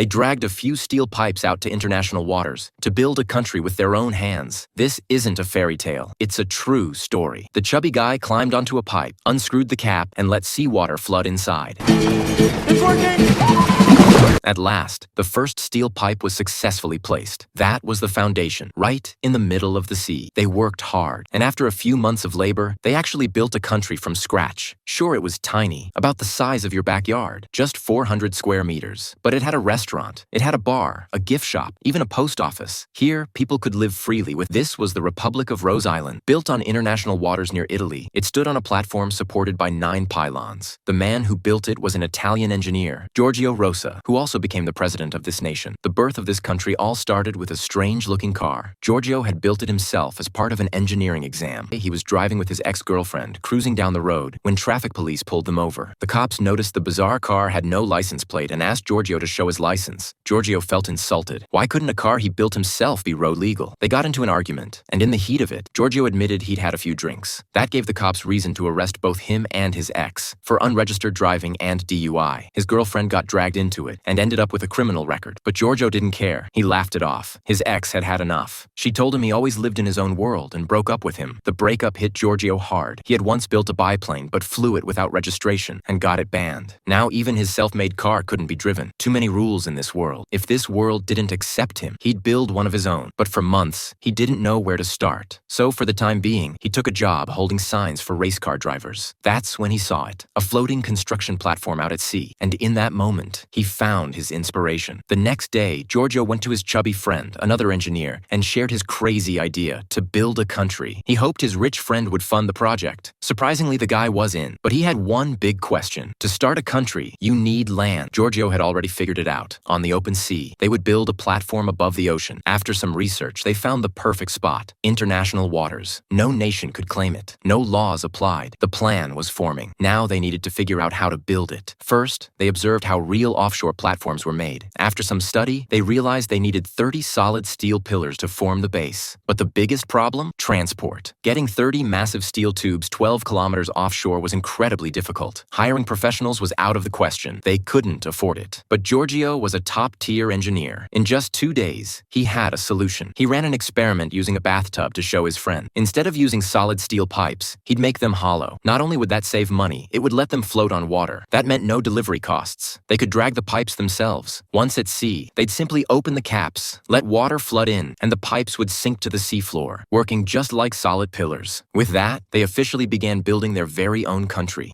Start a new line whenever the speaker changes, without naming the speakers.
They dragged a few steel pipes out to international waters to build a country with their own hands. This isn't a fairy tale. It's a true story. The chubby guy climbed onto a pipe, unscrewed the cap, and let seawater flood inside.
It's working!
At last, the first steel pipe was successfully placed. That was the foundation, right in the middle of the sea. They worked hard, and after a few months of labor, they actually built a country from scratch. Sure, it was tiny, about the size of your backyard, just 400 square meters. But it had a restaurant, it had a bar, a gift shop, even a post office. Here, people could live freely with. This was the Republic of Rose Island. Built on international waters near Italy, it stood on a platform supported by 9 pylons. The man who built it was an Italian engineer, Giorgio Rosa, who also became the president of this nation. The birth of this country all started with a strange-looking car. Giorgio had built it himself as part of an engineering exam. He was driving with his ex-girlfriend, cruising down the road, when traffic police pulled them over. The cops noticed the bizarre car had no license plate and asked Giorgio to show his license. Giorgio felt insulted. Why couldn't a car he built himself be road legal? They got into an argument, and in the heat of it, Giorgio admitted he'd had a few drinks. That gave the cops reason to arrest both him and his ex for unregistered driving and DUI. His girlfriend got dragged into it and ended up with a criminal record. But Giorgio didn't care. He laughed it off. His ex had had enough. She told him he always lived in his own world and broke up with him. The breakup hit Giorgio hard. He had once built a biplane but flew it without registration and got it banned. Now even his self-made car couldn't be driven. Too many rules in this world. If this world didn't accept him, he'd build one of his own. But for months, he didn't know where to start. So for the time being, he took a job holding signs for race car drivers. That's when he saw it. A floating construction platform out at sea. And in that moment, he found his inspiration. The next day, Giorgio went to his chubby friend, another engineer, and shared his crazy idea to build a country. He hoped his rich friend would fund the project. Surprisingly, the guy was in, but he had one big question. To start a country, you need land. Giorgio had already figured it out. On the open sea, they would build a platform above the ocean. After some research, they found the perfect spot. International waters. No nation could claim it. No laws applied. The plan was forming. Now they needed to figure out how to build it. First, they observed how real offshore platforms were made. After some study, they realized they needed 30 solid steel pillars to form the base. But the biggest problem? Transport. Getting 30 massive steel tubes 12 kilometers offshore was incredibly difficult. Hiring professionals was out of the question. They couldn't afford it. But Giorgio was a top-tier engineer. In just 2 days, he had a solution. He ran an experiment using a bathtub to show his friend. Instead of using solid steel pipes, he'd make them hollow. Not only would that save money, it would let them float on water. That meant no delivery costs. They could drag the pipes themselves. Once at sea, they'd simply open the caps, let water flood in, and the pipes would sink to the seafloor, working just like solid pillars. With that, they officially began building their very own country.